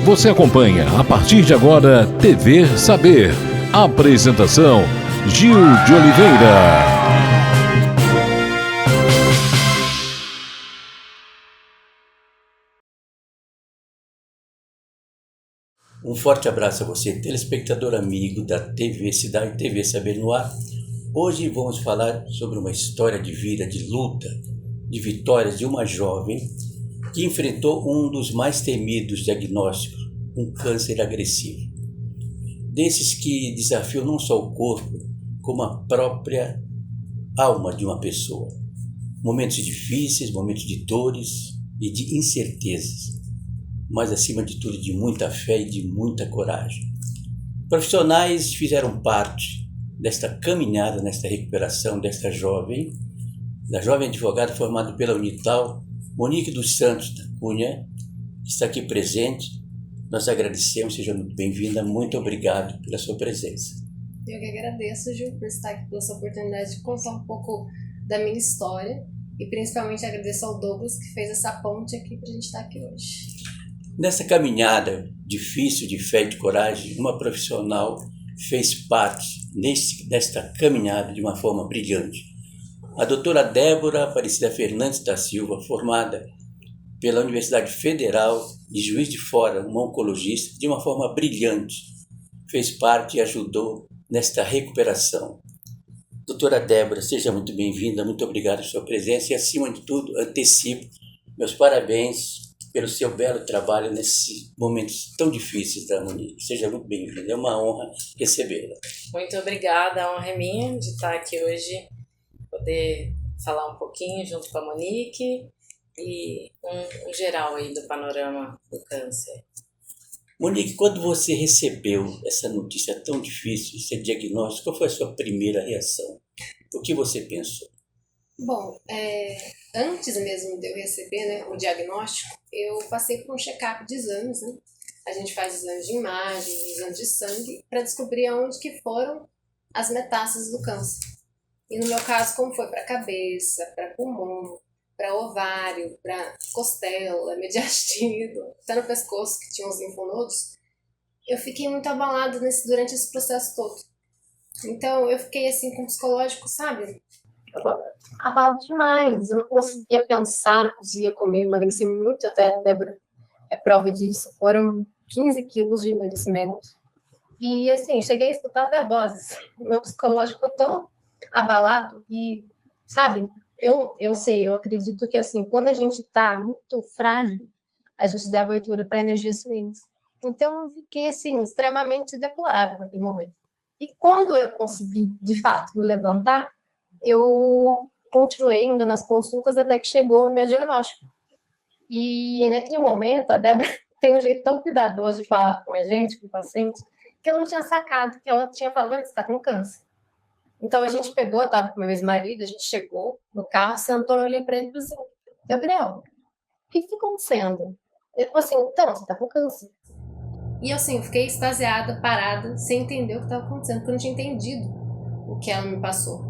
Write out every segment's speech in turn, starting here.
Você acompanha a partir de agora TV Saber. Apresentação Gil de Oliveira. Um forte abraço a você, telespectador amigo da TV Cidade, TV Saber no ar. Hoje vamos falar sobre uma história de vida, de luta, de vitórias de uma jovem que enfrentou um dos mais temidos diagnósticos, um câncer agressivo. Desses que desafiam não só o corpo, como a própria alma de uma pessoa. Momentos difíceis, momentos de dores e de incertezas, mas acima de tudo de muita fé e de muita coragem. Profissionais fizeram parte desta caminhada, nesta recuperação desta jovem, da jovem advogada formada pela Unital, Monique dos Santos da Cunha, que está aqui presente. Nós agradecemos, seja muito bem-vinda, muito obrigado pela sua presença. Eu que agradeço, Gil, por estar aqui, pela sua oportunidade de contar um pouco da minha história e principalmente agradeço ao Douglas que fez essa ponte aqui para a gente estar aqui hoje. Nessa caminhada difícil de fé e de coragem, uma profissional fez parte desta caminhada de uma forma brilhante. A doutora Débora Aparecida Fernandes da Silva, formada pela Universidade Federal de Juiz de Fora, uma oncologista, de uma forma brilhante, fez parte e ajudou nesta recuperação. Doutora Débora, seja muito bem-vinda, muito obrigado pela sua presença e, acima de tudo, antecipo meus parabéns pelo seu belo trabalho nesses momentos tão difíceis da Monique. Seja muito bem-vinda, é uma honra recebê-la. Muito obrigada, a honra é minha de estar aqui hoje, poder falar um pouquinho junto com a Monique e um geral aí do panorama do câncer. Monique, quando você recebeu essa notícia tão difícil, esse diagnóstico, qual foi a sua primeira reação? O que você pensou? Bom, antes mesmo de eu receber, o diagnóstico, eu passei por um check-up de exames, né? A gente faz exames de imagem, exames de sangue, para descobrir aonde que foram as metástases do câncer. E no meu caso, como foi para a cabeça, para pulmão, para ovário, para costela, mediastino, até no pescoço, que tinha uns linfonodos, eu fiquei muito abalada durante esse processo todo. Então, eu fiquei assim com o psicológico, sabe? Abalado demais. Eu não conseguia pensar, não conseguia comer, emagreci muito até, Débora. É prova disso. Foram 15 quilos de emagrecimento. E assim, cheguei a escutar até vozes. Meu psicológico ficou tão abalado e, sabe, eu sei, eu acredito que assim, quando a gente está muito frágil, a gente dá abertura para energias ruins. Então, eu fiquei assim, extremamente deplorável naquele momento. E quando eu consegui, de fato, me levantar, eu continuei indo nas consultas até que chegou o meu diagnóstico. E naquele momento, a Débora tem um jeito tão cuidadoso de falar com a gente, com o paciente, que eu não tinha sacado que ela tinha falado que está com câncer. Então a gente pegou, eu estava com meu ex-marido, a gente chegou no carro, sentou, eu olhei para ele e disse assim, Gabriel, o que está acontecendo? Ele falou assim, então, você está com câncer. E assim, eu fiquei extasiada, parada, sem entender o que estava acontecendo, porque eu não tinha entendido o que ela me passou.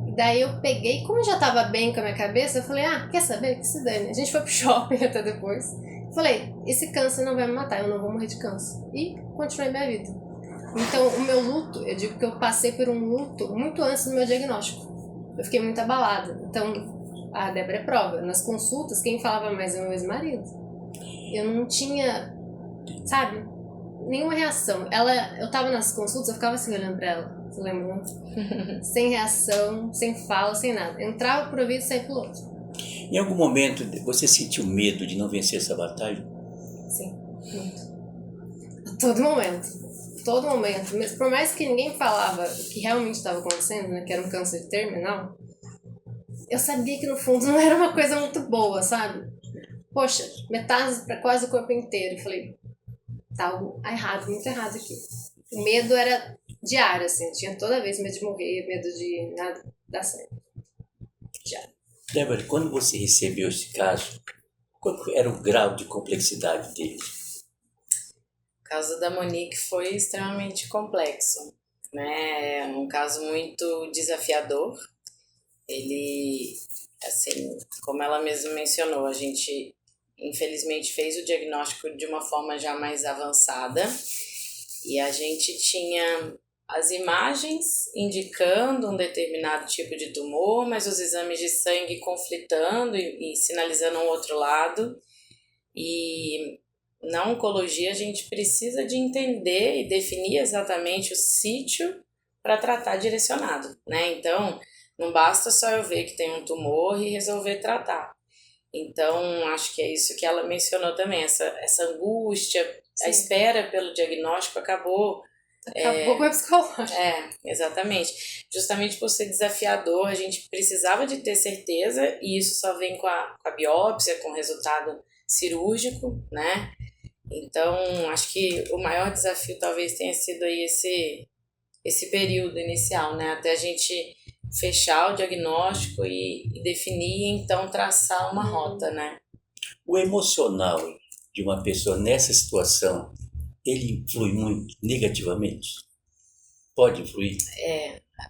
E daí eu peguei, como eu já estava bem com a minha cabeça, eu falei, quer saber? Que se dane. A gente foi pro shopping até depois. Falei, esse câncer não vai me matar, eu não vou morrer de câncer. E continuei minha vida. Então, o meu luto, eu digo que eu passei por um luto muito antes do meu diagnóstico. Eu fiquei muito abalada. Então, a Débora é prova. Nas consultas, quem falava mais é o meu ex-marido. Eu não tinha, sabe, nenhuma reação. Eu tava nas consultas, eu ficava assim olhando pra ela. Você lembra, né? Sem reação, sem fala, sem nada. Entrava por um ouvido e saía pelo outro. Em algum momento você sentiu medo de não vencer essa batalha? Sim, muito. A todo momento. Todo momento. Mas por mais que ninguém falava o que realmente estava acontecendo, né, que era um câncer terminal, eu sabia que no fundo não era uma coisa muito boa, sabe? Poxa, metástase para quase o corpo inteiro. Eu falei, tá algo errado, muito errado aqui. O medo era diário, assim. Eu tinha toda vez medo de morrer, medo de nada dar certo. Diário. Débora, quando você recebeu esse caso, qual era o grau de complexidade dele? O caso da Monique foi extremamente complexo, né? É um caso muito desafiador. Ele, assim, como ela mesma mencionou, a gente infelizmente fez o diagnóstico de uma forma já mais avançada e a gente tinha as imagens indicando um determinado tipo de tumor, mas os exames de sangue conflitando e sinalizando um outro lado. E na oncologia a gente precisa de entender e definir exatamente o sítio para tratar direcionado, né? Então, não basta só eu ver que tem um tumor e resolver tratar. Então, acho que é isso que ela mencionou também, essa angústia, sim, a espera pelo diagnóstico acabou com a psicológica. Exatamente. Justamente por ser desafiador, a gente precisava de ter certeza, e isso só vem com a biópsia, com o resultado cirúrgico, né? Então, acho que o maior desafio talvez tenha sido aí esse período inicial, né? Até a gente fechar o diagnóstico e definir e então traçar uma rota, né? O emocional de uma pessoa nessa situação, ele influi muito negativamente? Pode influir?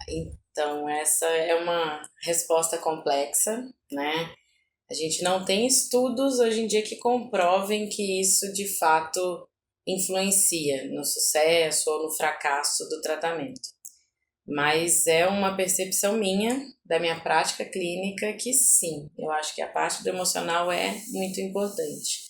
Então essa é uma resposta complexa, né? A gente não tem estudos hoje em dia que comprovem que isso de fato influencia no sucesso ou no fracasso do tratamento. Mas é uma percepção minha, da minha prática clínica, que sim, eu acho que a parte do emocional é muito importante.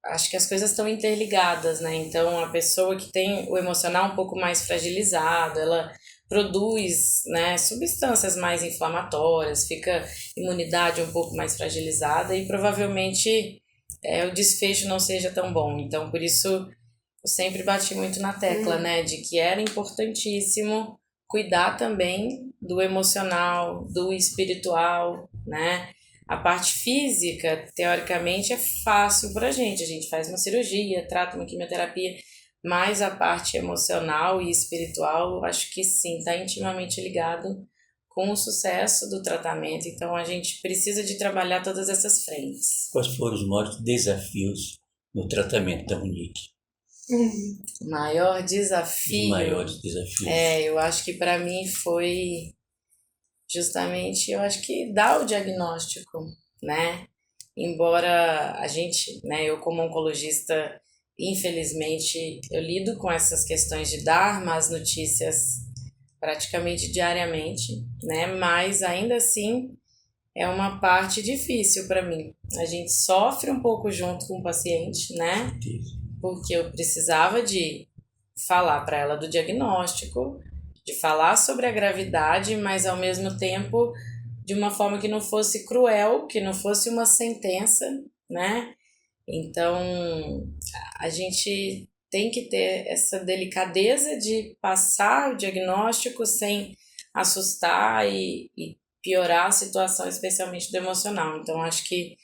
Acho que as coisas estão interligadas, né? Então, a pessoa que tem o emocional um pouco mais fragilizado, ela produz, né, substâncias mais inflamatórias, fica imunidade um pouco mais fragilizada e provavelmente o desfecho não seja tão bom. Então, por isso, eu sempre bati muito na tecla, né, de que era importantíssimo cuidar também do emocional, do espiritual, né? A parte física, teoricamente, é fácil pra gente. A gente faz uma cirurgia, trata uma quimioterapia, mas a parte emocional e espiritual, acho que sim, está intimamente ligado com o sucesso do tratamento. Então, a gente precisa de trabalhar todas essas frentes. Quais foram os maiores desafios no tratamento da Monique? O maior desafio... Os maiores desafios. Eu acho que para mim foi... justamente, eu acho que dá o diagnóstico, né? Embora a gente, né, eu como oncologista, infelizmente, eu lido com essas questões de dar más notícias praticamente diariamente, né? Mas ainda assim é uma parte difícil para mim. A gente sofre um pouco junto com o paciente, né? Porque eu precisava de falar para ela do diagnóstico, de falar sobre a gravidade, mas ao mesmo tempo de uma forma que não fosse cruel, que não fosse uma sentença, né? Então, a gente tem que ter essa delicadeza de passar o diagnóstico sem assustar e piorar a situação, especialmente do emocional. Então, acho que,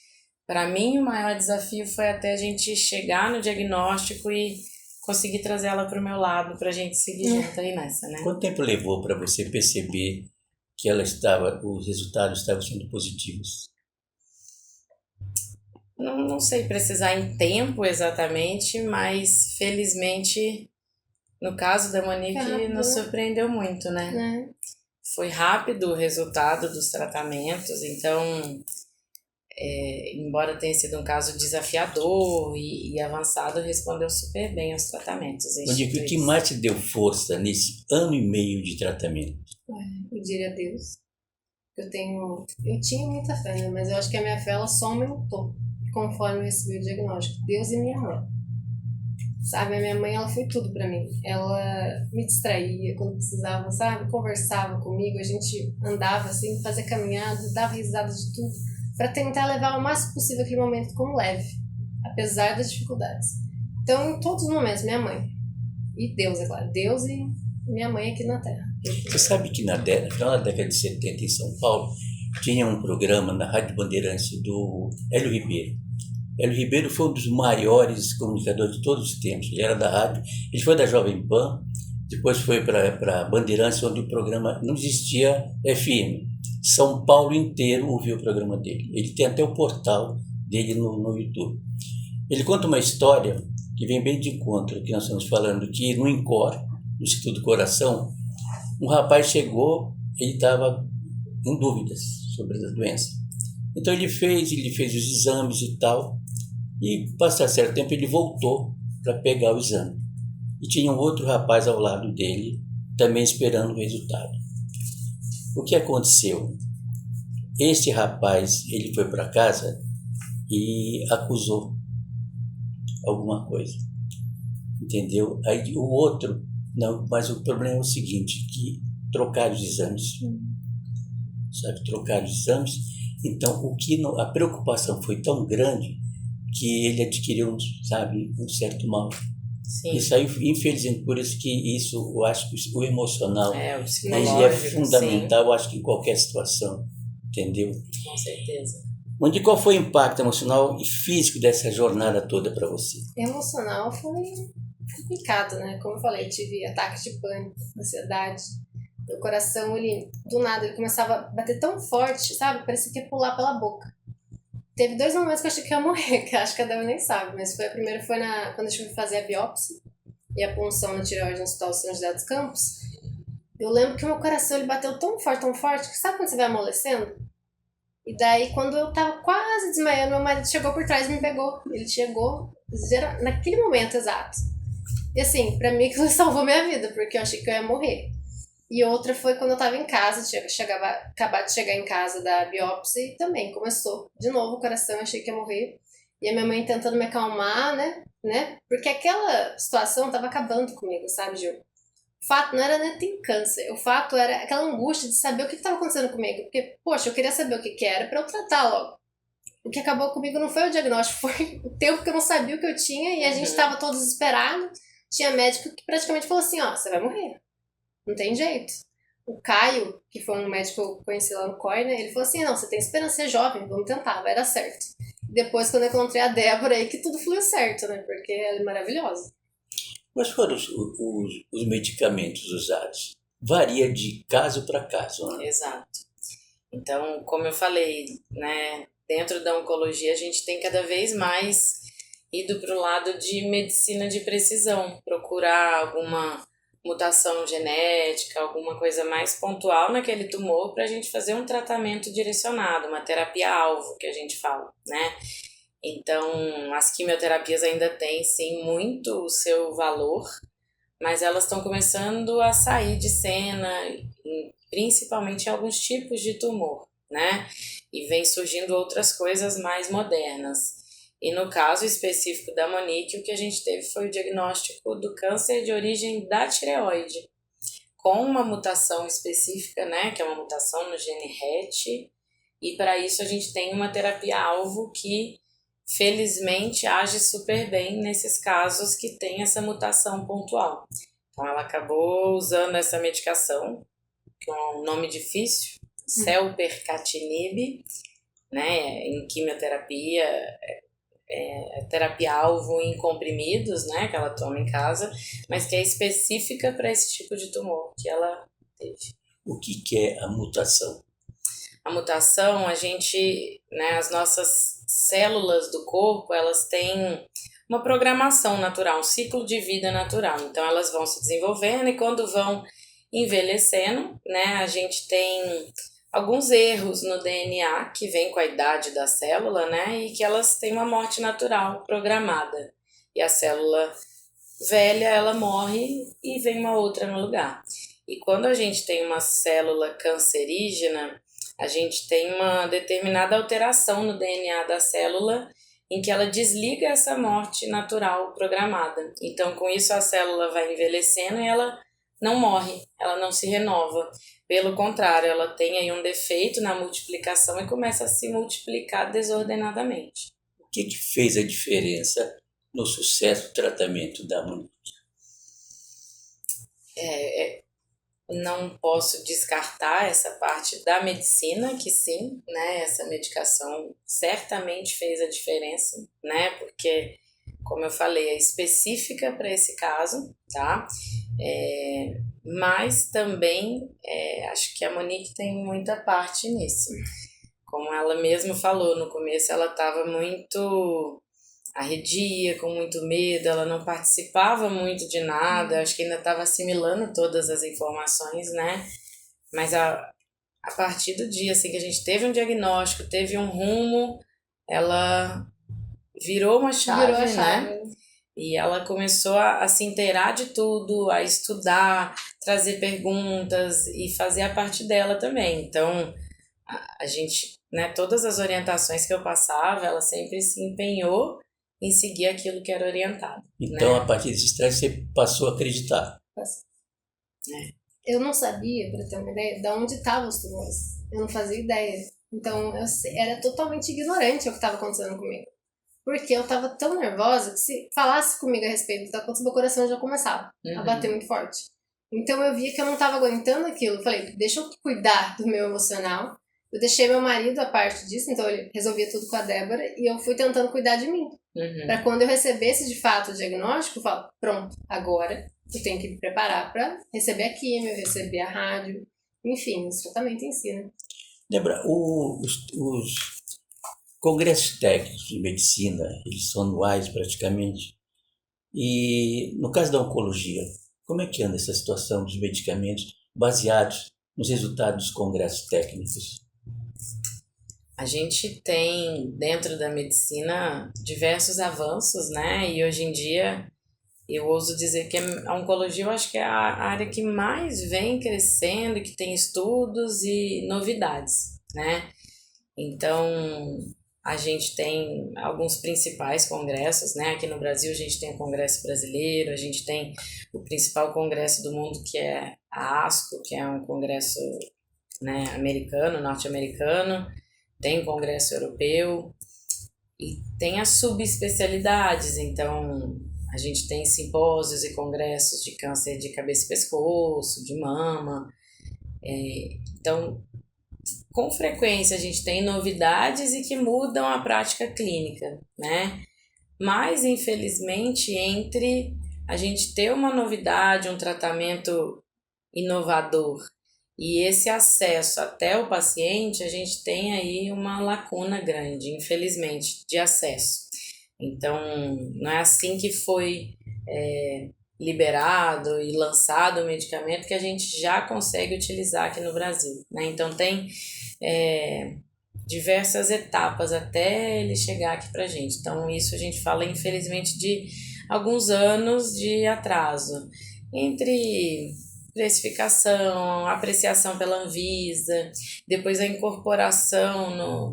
para mim, o maior desafio foi até a gente chegar no diagnóstico e conseguir trazer ela para o meu lado, para a gente seguir junto aí nessa, né? Quanto tempo levou para você perceber que os resultados estavam sendo positivos? Não sei precisar em tempo exatamente, mas felizmente, no caso da Monique, nos surpreendeu muito, né? Foi rápido o resultado dos tratamentos, então, embora tenha sido um caso desafiador e avançado, respondeu super bem aos tratamentos. Monique, o que mais te deu força nesse ano e meio de tratamento? Eu diria Deus. Eu tinha muita fé, né? Mas eu acho que a minha fé ela só aumentou conforme eu recebi o diagnóstico. Deus e minha mãe. Sabe, a minha mãe, ela foi tudo pra mim. Ela me distraía quando precisava, sabe? Conversava comigo, a gente andava assim, fazia caminhada, dava risada de tudo, pra tentar levar o máximo possível aquele momento como leve, apesar das dificuldades. Então, em todos os momentos, minha mãe. E Deus, é claro. Deus e minha mãe aqui na Terra. Você sabe que no final da década de 70 em São Paulo, tinha um programa na Rádio Bandeirantes do Hélio Ribeiro. Hélio Ribeiro foi um dos maiores comunicadores de todos os tempos. Ele era da rádio, ele foi da Jovem Pan, depois foi para Bandeirantes, onde o programa não existia FM. São Paulo inteiro ouviu o programa dele. Ele tem até o portal dele no YouTube. Ele conta uma história que vem bem de encontro ao que nós estamos falando, que no INCOR, no Instituto do Coração, um rapaz chegou, ele estava em dúvidas sobre a doença. Então ele fez os exames e tal, e passar certo tempo ele voltou para pegar o exame. E tinha um outro rapaz ao lado dele, também esperando o resultado. O que aconteceu? Este rapaz, ele foi para casa e acusou alguma coisa, entendeu? Aí o outro, não, mas o problema é o seguinte, que trocaram os exames, sabe? Trocaram os exames, então a preocupação foi tão grande que ele adquiriu, sabe, um certo mal. Sim. Isso aí, infelizmente, por isso que isso, eu acho que o emocional, O ele é psicológico, fundamental, eu acho que em qualquer situação, entendeu? Com certeza. Onde qual foi o impacto emocional e físico dessa jornada toda para você? Emocional foi complicado, né? Como eu falei, eu tive ataques de pânico, ansiedade. Meu coração, ele, do nada, ele começava a bater tão forte, sabe? Parecia que ia pular pela boca. Teve 2 momentos que eu achei que ia morrer, que acho que a Débora nem sabe, mas a primeira foi quando eu tive que fazer a biópsia e a punção na tireoide no Hospital São José dos Campos. Eu lembro que o meu coração ele bateu tão forte, que sabe quando você vai amolecendo? E daí, quando eu tava quase desmaiando, meu marido chegou por trás e me pegou. Ele chegou naquele momento exato. E assim, pra mim aquilo salvou minha vida, porque eu achei que eu ia morrer. E outra foi quando eu tava em casa, acabado de chegar em casa da biópsia e também começou. De novo o coração, eu achei que ia morrer. E a minha mãe tentando me acalmar, né? Porque aquela situação tava acabando comigo, sabe, Gil? O fato não era nem ter câncer, o fato era aquela angústia de saber o que estava acontecendo comigo. Porque, poxa, eu queria saber o que era pra eu tratar logo. O que acabou comigo não foi o diagnóstico, foi o tempo que eu não sabia o que eu tinha e a gente estava todos desesperados. Tinha médico que praticamente falou assim, ó, você vai morrer. Não tem jeito. O Caio, que foi um médico que eu conheci lá no COI, né, ele falou assim, não, você tem esperança, você é jovem, vamos tentar, vai dar certo. Depois, quando eu encontrei a Débora, aí que tudo fluiu certo, né, porque ela é maravilhosa. Quais foram os medicamentos usados? Varia de caso para caso, né? Exato. Então, como eu falei, né, dentro da oncologia a gente tem cada vez mais ido para o lado de medicina de precisão, procurar alguma mutação genética, alguma coisa mais pontual naquele tumor para a gente fazer um tratamento direcionado, uma terapia-alvo, que a gente fala, né? Então, as quimioterapias ainda têm, sim, muito o seu valor, mas elas estão começando a sair de cena, principalmente em alguns tipos de tumor, né? E vem surgindo outras coisas mais modernas. E no caso específico da Monique, o que a gente teve foi o diagnóstico do câncer de origem da tireoide, com uma mutação específica, né, que é uma mutação no gene RET, e para isso a gente tem uma terapia-alvo que, felizmente, age super bem nesses casos que tem essa mutação pontual. Então ela acabou usando essa medicação, que é um nome difícil, selpercatinib, né, em quimioterapia, terapia-alvo em comprimidos, né, que ela toma em casa, mas que é específica para esse tipo de tumor que ela teve. O que é a mutação? A mutação, a gente, né, as nossas células do corpo, elas têm uma programação natural, um ciclo de vida natural. Então elas vão se desenvolvendo e quando vão envelhecendo, né, a gente tem alguns erros no DNA que vem com a idade da célula, né, e que elas têm uma morte natural programada. E a célula velha, ela morre e vem uma outra no lugar. E quando a gente tem uma célula cancerígena, a gente tem uma determinada alteração no DNA da célula em que ela desliga essa morte natural programada. Então, com isso, a célula vai envelhecendo e ela não morre, ela não se renova. Pelo contrário, ela tem aí um defeito na multiplicação e começa a se multiplicar desordenadamente. O que fez a diferença no sucesso do tratamento da Monique? Não posso descartar essa parte da medicina, que sim, né, essa medicação certamente fez a diferença, né, porque, como eu falei, é específica para esse caso, tá? Mas também acho que a Monique tem muita parte nisso. Como ela mesma falou no começo, ela estava muito arredia, com muito medo, ela não participava muito de nada, acho que ainda estava assimilando todas as informações, né? Mas a partir do dia assim, que a gente teve um diagnóstico, teve um rumo, ela virou uma chave, Virou a chave. né? E ela começou a se inteirar de tudo, a estudar, trazer perguntas e fazer a parte dela também. Então, a gente, né, todas as orientações que eu passava, ela sempre se empenhou em seguir aquilo que era orientado. Então, né? a partir desse estresse, você passou a acreditar. Eu não sabia, para ter uma ideia, de onde estavam os tumores. Eu não fazia ideia. Então, era totalmente ignorante o que estava acontecendo comigo. Porque eu estava tão nervosa que se falasse comigo a respeito do que estava acontecendo, meu coração já começava a bater muito forte. Então, eu via que eu não estava aguentando aquilo. Eu falei, deixa eu cuidar do meu emocional. Eu deixei meu marido a parte disso, então ele resolvia tudo com a Débora e eu fui tentando cuidar de mim. Para quando eu recebesse de fato o diagnóstico, eu falo, pronto, agora eu tenho que me preparar para receber a químio, receber a rádio, enfim, o tratamento em si, né? Débora, os congressos técnicos de medicina, eles são anuais praticamente. E no caso da oncologia, como é que anda essa situação dos medicamentos baseados nos resultados dos congressos técnicos? A gente tem, dentro da medicina, diversos avanços, né? E hoje em dia, eu ouso dizer que a oncologia, eu acho que é a área que mais vem crescendo, que tem estudos e novidades, né? Então, a gente tem alguns principais congressos, né? Aqui no Brasil, a gente tem o Congresso Brasileiro, a gente tem o principal congresso do mundo, que é a ASCO, que é um congresso, né, americano, norte-americano. Tem o Congresso Europeu e tem as subespecialidades, então a gente tem simpósios e congressos de câncer de cabeça e pescoço, de mama. Então, com frequência a gente tem novidades e que mudam a prática clínica, né? Mas, infelizmente, entre a gente ter uma novidade, um tratamento inovador e esse acesso até o paciente, a gente tem aí uma lacuna grande, infelizmente, de acesso. Então, não é assim que foi liberado e lançado o medicamento que a gente já consegue utilizar aqui no Brasil, né? Então, tem diversas etapas até ele chegar aqui pra gente. Então, isso a gente fala, infelizmente, de alguns anos de atraso entre precificação, apreciação pela Anvisa, depois a incorporação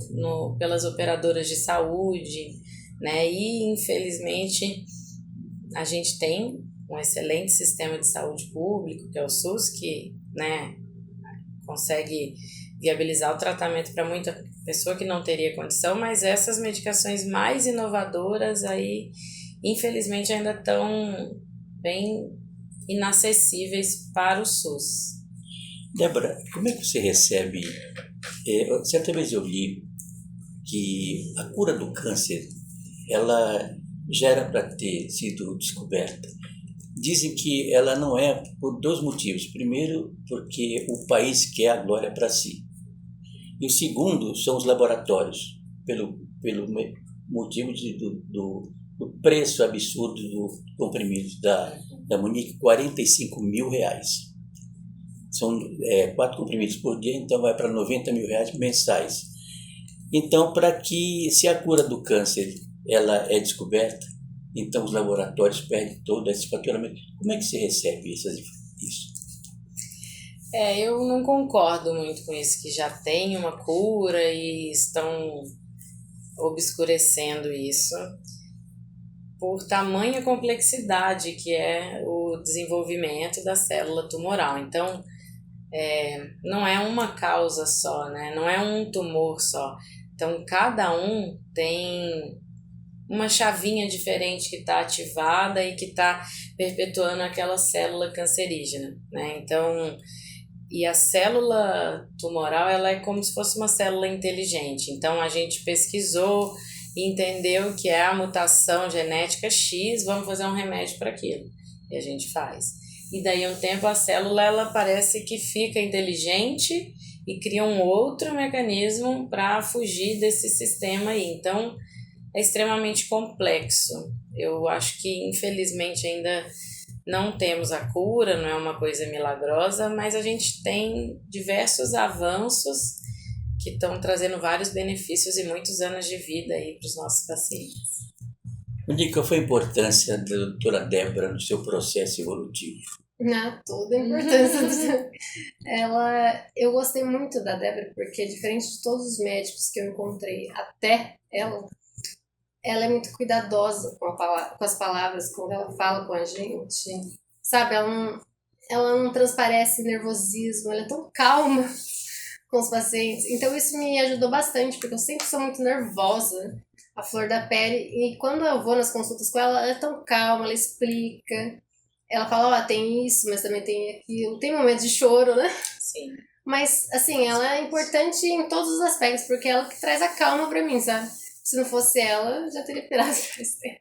pelas operadoras de saúde, né? E, infelizmente, a gente tem um excelente sistema de saúde público, que é o SUS, que, né, consegue viabilizar o tratamento para muita pessoa que não teria condição, mas essas medicações mais inovadoras aí, infelizmente, ainda estão bem inacessíveis para o SUS. Débora, como é que você recebe... certa vez eu li que a cura do câncer, ela já era para ter sido descoberta. Dizem que ela não é por dois motivos. Primeiro, porque o país quer a glória para si. E o segundo são os laboratórios, pelo motivo do preço absurdo do comprimido da Munique, R$45 mil. São 4 comprimidos por dia, então vai para R$90 mil mensais. Então, para que, se a cura do câncer ela é descoberta, então os laboratórios perdem todo esse faturamento. Como é que você recebe isso? Eu não concordo muito com isso, que já tem uma cura e estão obscurecendo isso por tamanha complexidade que é o desenvolvimento da célula tumoral. Então, não é uma causa só, né? Não é um tumor só. Então, cada um tem uma chavinha diferente que está ativada e que está perpetuando aquela célula cancerígena, né? Então, e a célula tumoral, ela é como se fosse uma célula inteligente. Então, a gente pesquisou e entendeu que é a mutação genética X, vamos fazer um remédio para aquilo. E a gente faz. E daí, um tempo, a célula, ela parece que fica inteligente e cria um outro mecanismo para fugir desse sistema aí. Então, é extremamente complexo. Eu acho que, infelizmente, ainda Não temos a cura, não é uma coisa milagrosa, mas a gente tem diversos avanços que estão trazendo vários benefícios e muitos anos de vida aí para os nossos pacientes. Monique, qual foi a importância da doutora Débora no seu processo evolutivo? Toda a importância. Eu gostei muito da Débora porque, diferente de todos os médicos que eu encontrei até ela é muito cuidadosa com as palavras, quando ela fala com a gente, sabe? Ela não transparece nervosismo, ela é tão calma com os pacientes. Então isso me ajudou bastante, porque eu sempre sou muito nervosa, a flor da pele, e quando eu vou nas consultas com ela, ela é tão calma, ela explica, ela fala, tem isso, mas também tem aquilo, tem momentos de choro, né? Sim. Mas, assim, ela é importante em todos os aspectos, porque é ela que traz a calma pra mim, sabe? Se não fosse ela, eu já teria pirado faz tempo.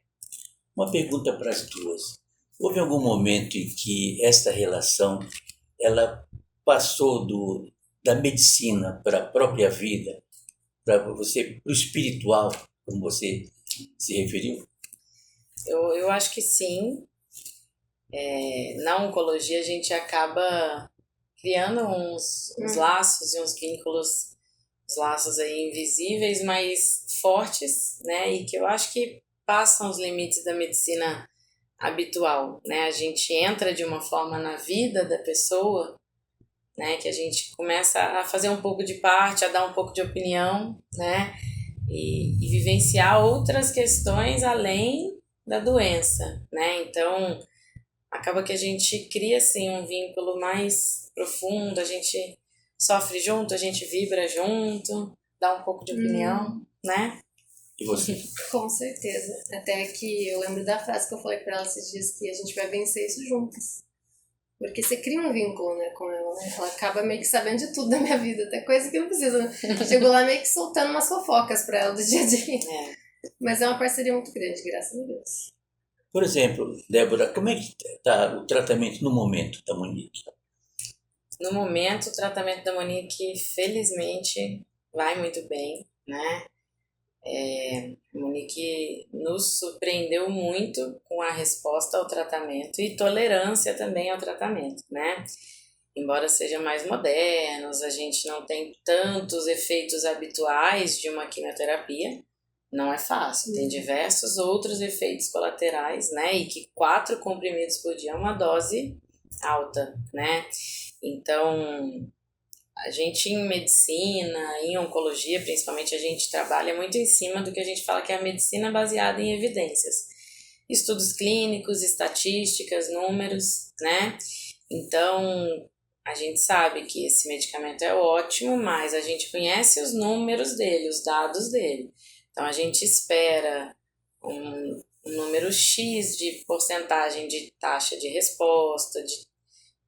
Uma pergunta para as duas. Houve algum momento em que esta relação ela passou da medicina para a própria vida, para o espiritual, como você se referiu? Eu acho que sim. Na oncologia a gente acaba criando uns laços e uns vínculos, uns laços aí invisíveis, mas fortes, né? E que eu acho que passam os limites da medicina habitual, né? A gente entra de uma forma na vida da pessoa, né? Que a gente começa a fazer um pouco de parte, a dar um pouco de opinião, né? E vivenciar outras questões além da doença, né? Então, acaba que a gente cria, assim, um vínculo mais profundo, a gente sofre junto, a gente vibra junto, dá um pouco de opinião, né? E você? Com certeza. Até que eu lembro da frase que eu falei pra ela esses dias, que a gente vai vencer isso juntas. Porque você cria um vínculo, né, com ela, né? Ela acaba meio que sabendo de tudo da minha vida, até coisa que não precisa, né? Chegou lá meio que soltando umas fofocas pra ela do dia a dia. Mas é uma parceria muito grande, graças a Deus. Por exemplo, Débora, como é que está o tratamento no momento da Monique? No momento, o tratamento da Monique, felizmente, vai muito bem, né? A Monique nos surpreendeu muito com a resposta ao tratamento e tolerância também ao tratamento, né? Embora sejam mais modernos, a gente não tem tantos efeitos habituais de uma quimioterapia, não é fácil. Tem diversos outros efeitos colaterais, né? E que 4 comprimidos por dia é uma dose alta, né? Então, a gente em medicina, em oncologia principalmente, a gente trabalha muito em cima do que a gente fala que é a medicina baseada em evidências. Estudos clínicos, estatísticas, números, né? Então, a gente sabe que esse medicamento é ótimo, mas a gente conhece os números dele, os dados dele. Então, a gente espera um número X de porcentagem de taxa de resposta,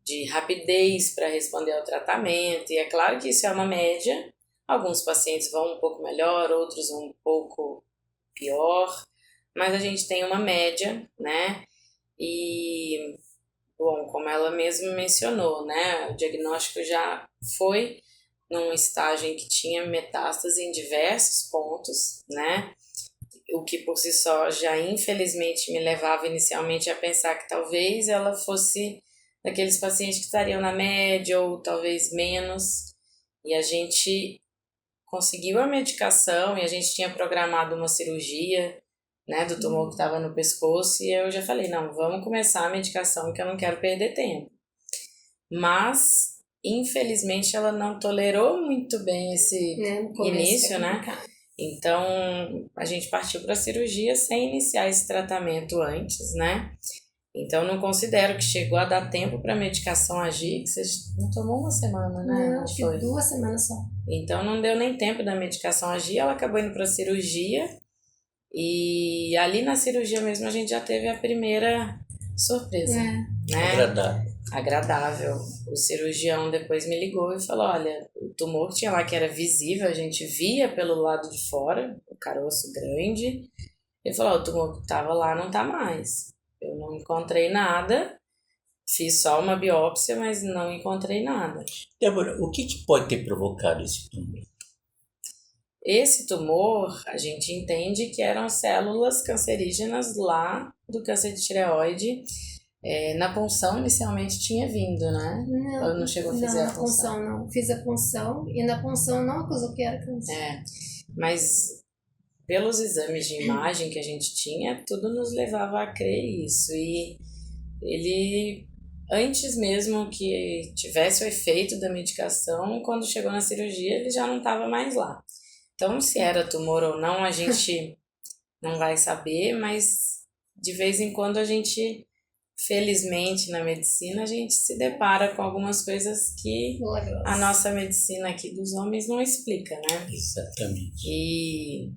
de rapidez para responder ao tratamento. E é claro que isso é uma média. Alguns pacientes vão um pouco melhor, outros um pouco pior. Mas a gente tem uma média, né? E, bom, como ela mesma mencionou, né? O diagnóstico já foi num estágio em que tinha metástase em diversos pontos, né? O que por si só já infelizmente me levava inicialmente a pensar que talvez ela fosse daqueles pacientes que estariam na média ou talvez menos. E a gente conseguiu a medicação e a gente tinha programado uma cirurgia, né, do tumor que estava no pescoço, e eu já falei, não, vamos começar a medicação que eu não quero perder tempo. Mas, infelizmente, ela não tolerou muito bem esse início, né? Então, a gente partiu para a cirurgia sem iniciar esse tratamento antes, né? Então, não considero que chegou a dar tempo para a medicação agir, que você não tomou uma semana, né? Não, acho que 2 semanas só. Então, não deu nem tempo da medicação agir, ela acabou indo para a cirurgia, e ali na cirurgia mesmo a gente já teve a primeira surpresa, né? Agradável. O cirurgião depois me ligou e falou, olha, o tumor que tinha lá que era visível, a gente via pelo lado de fora, o caroço grande. Ele falou, o tumor que estava lá não está mais. Eu não encontrei nada, fiz só uma biópsia, mas não encontrei nada. Débora, o que pode ter provocado esse tumor? Esse tumor, a gente entende que eram células cancerígenas lá do câncer de tireoide, Na punção, inicialmente, tinha vindo, né? Não, Ou não chegou a fazer não, a na punção não. Fiz a punção e na punção não acusou que era câncer. Mas pelos exames de imagem que a gente tinha, tudo nos levava a crer isso. E ele, antes mesmo que tivesse o efeito da medicação, quando chegou na cirurgia, ele já não estava mais lá. Então, se era tumor ou não, a gente não vai saber, mas de vez em quando a gente, felizmente na medicina, a gente se depara com algumas coisas que a nossa medicina aqui dos homens não explica, né? Exatamente.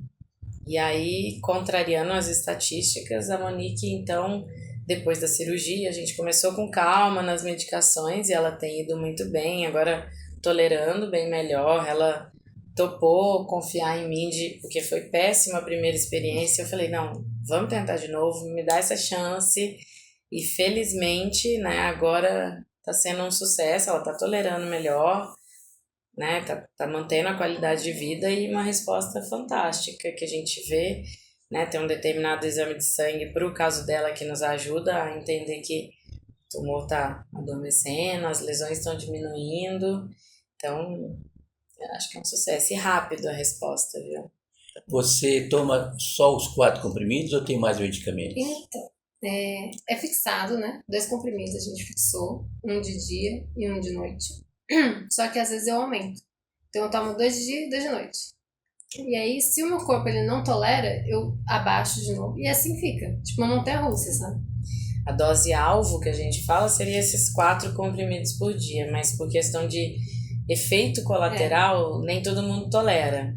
E aí, contrariando as estatísticas, a Monique, então, depois da cirurgia, a gente começou com calma nas medicações e ela tem ido muito bem, agora tolerando bem melhor. Ela topou confiar em mim, porque foi péssima a primeira experiência. Eu falei, não, vamos tentar de novo, me dá essa chance. E felizmente, né, agora tá sendo um sucesso, ela tá tolerando melhor, né, tá mantendo a qualidade de vida e uma resposta fantástica que a gente vê, né, tem um determinado exame de sangue para o caso dela que nos ajuda a entender que o tumor tá adormecendo, as lesões estão diminuindo, então acho que é um sucesso e rápido a resposta, viu? Você toma só os 4 comprimidos ou tem mais medicamentos? Então, é fixado, né? 2 comprimidos a gente fixou, um de dia e um de noite. Só que às vezes eu aumento. Então eu tomo 2 de dia e 2 de noite. E aí, se o meu corpo ele não tolera, eu abaixo de novo. E assim fica. Tipo uma montanha-russa, sabe? A dose-alvo que a gente fala seria esses 4 comprimidos por dia, mas por questão de efeito colateral, nem todo mundo tolera.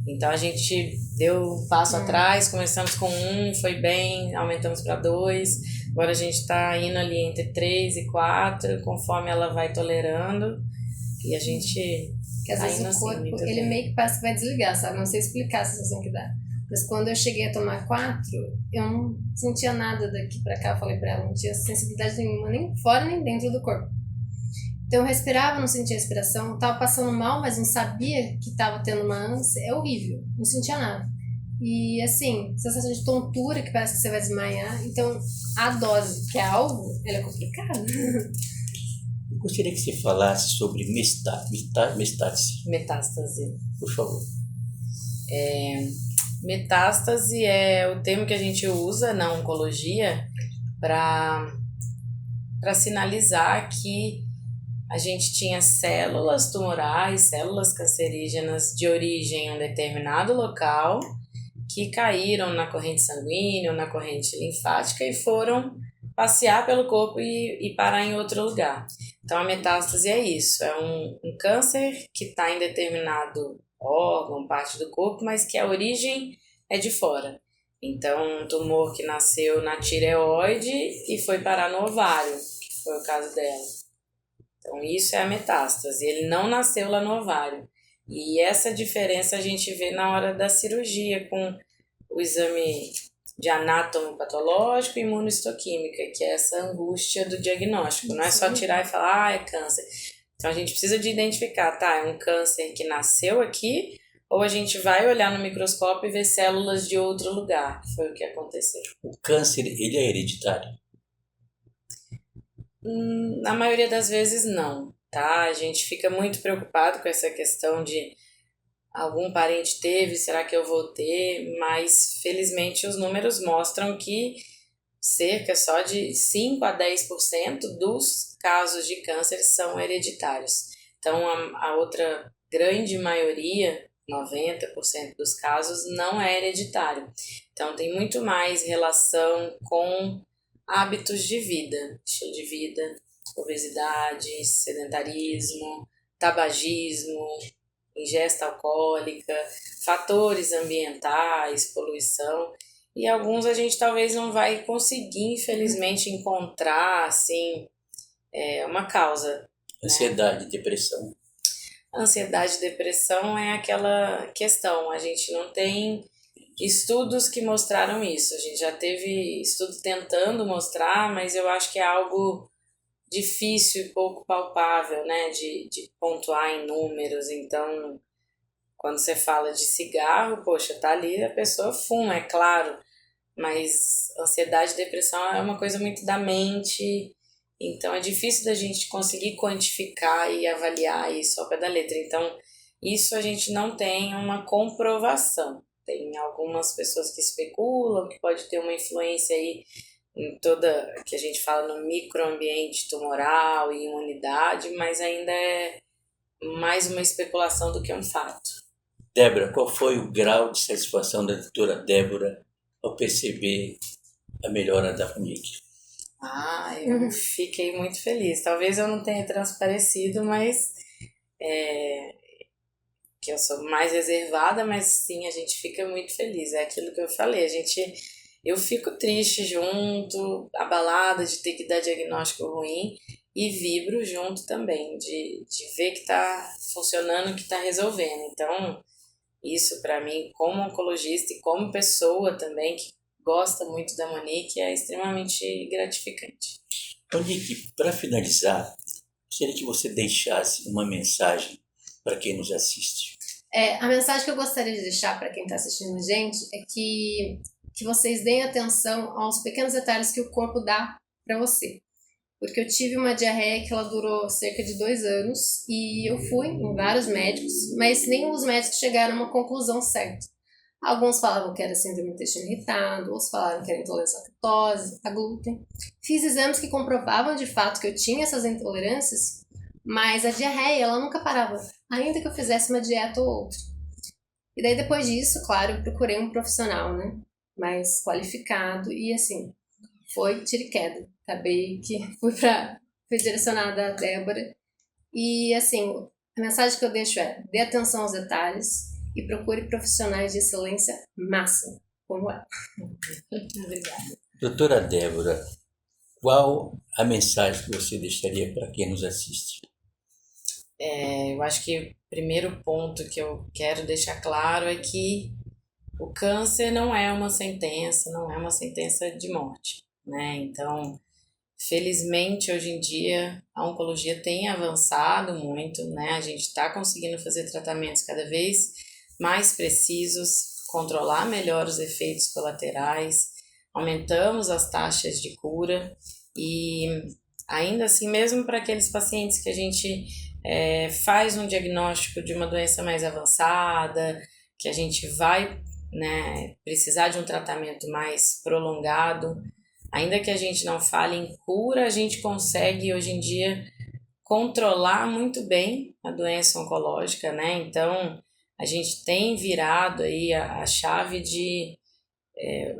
Então a gente deu um passo atrás, começamos com 1, foi bem, aumentamos para 2, agora a gente está indo ali entre 3 e 4, conforme ela vai tolerando, e a gente que às vezes o corpo, ele meio que parece que vai desligar, sabe? Não sei explicar a sensação que dá. Mas quando eu cheguei a tomar 4, eu não sentia nada daqui pra cá, eu falei pra ela, não tinha sensibilidade nenhuma, nem fora nem dentro do corpo. Então eu respirava, não sentia respiração, tava passando mal, mas não sabia que tava tendo uma ânsia, é horrível, não sentia nada. E assim, sensação de tontura que parece que você vai desmaiar. Então a dose, que é algo, ela é complicada. Eu gostaria que você falasse sobre metástase. Metástase. Por favor. Metástase é o termo que a gente usa na oncologia para sinalizar que a gente tinha células tumorais, células cancerígenas de origem em um determinado local que caíram na corrente sanguínea ou na corrente linfática e foram passear pelo corpo e parar em outro lugar. Então a metástase é isso, é um câncer que está em determinado órgão, parte do corpo, mas que a origem é de fora. Então um tumor que nasceu na tireoide e foi parar no ovário, que foi o caso dela. Então isso é a metástase, ele não nasceu lá no ovário. E essa diferença a gente vê na hora da cirurgia com o exame de anátomo patológico e imunohistoquímica, que é essa angústia do diagnóstico. Não é só tirar e falar, é câncer. Então a gente precisa de identificar, tá, é um câncer que nasceu aqui, ou a gente vai olhar no microscópio e ver células de outro lugar. Foi o que aconteceu. O câncer, ele é hereditário? Na maioria das vezes não, tá? A gente fica muito preocupado com essa questão de algum parente teve, será que eu vou ter? Mas felizmente os números mostram que cerca só de 5 a 10% dos casos de câncer são hereditários. Então a outra grande maioria, 90% dos casos, não é hereditário. Então tem muito mais relação com hábitos de vida, estilo de vida, obesidade, sedentarismo, tabagismo, ingesta alcoólica, fatores ambientais, poluição, e alguns a gente talvez não vai conseguir, infelizmente, encontrar, assim, uma causa. Ansiedade, né? Depressão. Ansiedade e depressão é aquela questão, a gente não tem estudos que mostraram isso, a gente já teve estudo tentando mostrar, mas eu acho que é algo difícil e pouco palpável, né, de pontuar em números. Então, quando você fala de cigarro, poxa, tá ali, a pessoa fuma, é claro, mas ansiedade e depressão é uma coisa muito da mente, então é difícil da gente conseguir quantificar e avaliar isso ao pé da letra. Então, isso a gente não tem uma comprovação. Tem algumas pessoas que especulam que pode ter uma influência aí em toda, que a gente fala no microambiente tumoral e imunidade, mas ainda é mais uma especulação do que um fato. Débora, qual foi o grau de satisfação da doutora Débora ao perceber a melhora da Monique? Eu fiquei muito feliz. Talvez eu não tenha transparecido, mas que eu sou mais reservada, mas sim, a gente fica muito feliz. É aquilo que eu falei, eu fico triste junto, abalada de ter que dar diagnóstico ruim e vibro junto também, de ver que tá funcionando, que tá resolvendo. Então, isso para mim, como oncologista e como pessoa também, que gosta muito da Monique, é extremamente gratificante. Monique, para finalizar, gostaria que você deixasse uma mensagem para quem nos assiste. A mensagem que eu gostaria de deixar para quem está assistindo a gente é que vocês deem atenção aos pequenos detalhes que o corpo dá para você. Porque eu tive uma diarreia que ela durou cerca de 2 anos e eu fui em vários médicos, mas nem os médicos chegaram a uma conclusão certa. Alguns falavam que era síndrome do intestino irritado, outros falavam que era intolerância à lactose, a glúten. Fiz exames que comprovavam de fato que eu tinha essas intolerâncias, mas a diarreia ela nunca parava, ainda que eu fizesse uma dieta ou outra. E daí depois disso, claro, eu procurei um profissional, né, mais qualificado e assim, foi tiro e queda. Acabei que fui direcionada a Débora. E assim, a mensagem que eu deixo é: dê atenção aos detalhes e procure profissionais de excelência máxima, como ela. Obrigada. Doutora Débora, qual a mensagem que você deixaria para quem nos assiste? Eu acho que o primeiro ponto que eu quero deixar claro é que o câncer não é uma sentença de morte, né? Então, felizmente, hoje em dia, a oncologia tem avançado muito, né? A gente está conseguindo fazer tratamentos cada vez mais precisos, controlar melhor os efeitos colaterais, aumentamos as taxas de cura e, ainda assim, mesmo para aqueles pacientes que a gente faz um diagnóstico de uma doença mais avançada, que a gente vai, né, precisar de um tratamento mais prolongado, ainda que a gente não fale em cura, a gente consegue hoje em dia controlar muito bem a doença oncológica, né? Então, a gente tem virado aí a chave de...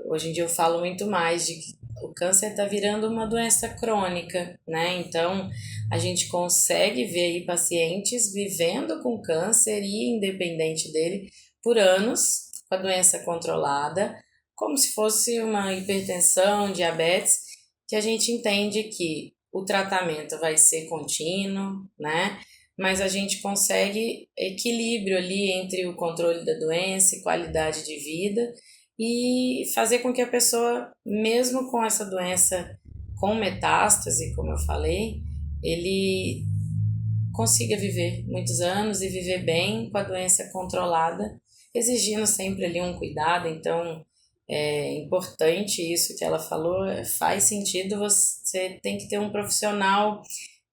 hoje em dia eu falo muito mais de que o câncer está virando uma doença crônica, né? Então, a gente consegue ver aí pacientes vivendo com câncer e independente dele por anos, com a doença controlada, como se fosse uma hipertensão, diabetes, que a gente entende que o tratamento vai ser contínuo, né? Mas a gente consegue equilíbrio ali entre o controle da doença e qualidade de vida e fazer com que a pessoa, mesmo com essa doença com metástase, como eu falei, ele consiga viver muitos anos e viver bem com a doença controlada, exigindo sempre ali um cuidado. Então, é importante isso que ela falou, faz sentido, você tem que ter um profissional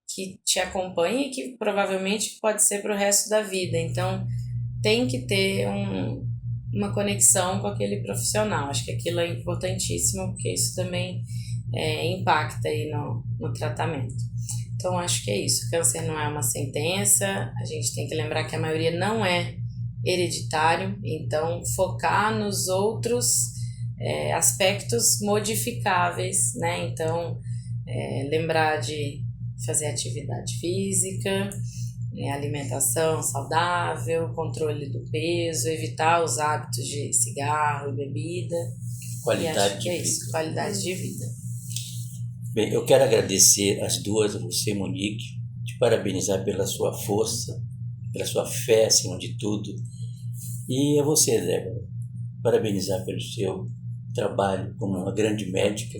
que te acompanhe e que provavelmente pode ser para o resto da vida. Então, tem que ter uma conexão com aquele profissional. Acho que aquilo é importantíssimo, porque isso também impacta aí no tratamento. Então, acho que é isso. Câncer não é uma sentença, a gente tem que lembrar que a maioria não é hereditário, então focar nos outros aspectos modificáveis, né? Então, lembrar de fazer atividade física, alimentação saudável, controle do peso, evitar os hábitos de cigarro e bebida. Qualidade de vida. Isso, qualidade de vida. Bem, eu quero agradecer as duas, a você, Monique, te parabenizar pela sua força, pela sua fé, acima de tudo, e a você, Débora, parabenizar pelo seu trabalho como uma grande médica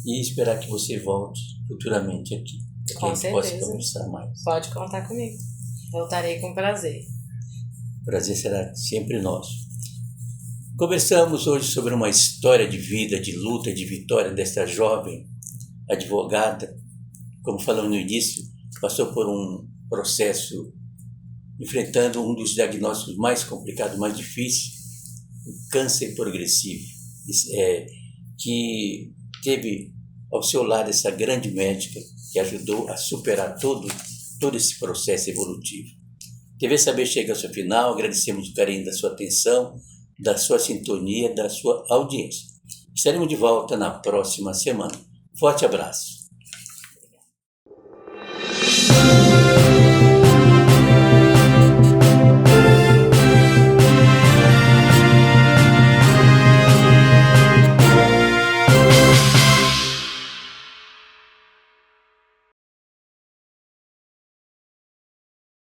e esperar que você volte futuramente aqui, para que a gente possa conversar mais. Pode contar comigo, voltarei com prazer. O prazer será sempre nosso. Conversamos hoje sobre uma história de vida, de luta, de vitória desta jovem advogada. Como falamos no início, passou por um processo enfrentando um dos diagnósticos mais complicados, mais difíceis, o câncer progressivo, que teve ao seu lado essa grande médica que ajudou a superar todo esse processo evolutivo. TV Saber chega ao seu final, agradecemos o carinho da sua atenção, da sua sintonia, da sua audiência. Estaremos de volta na próxima semana. Forte abraço.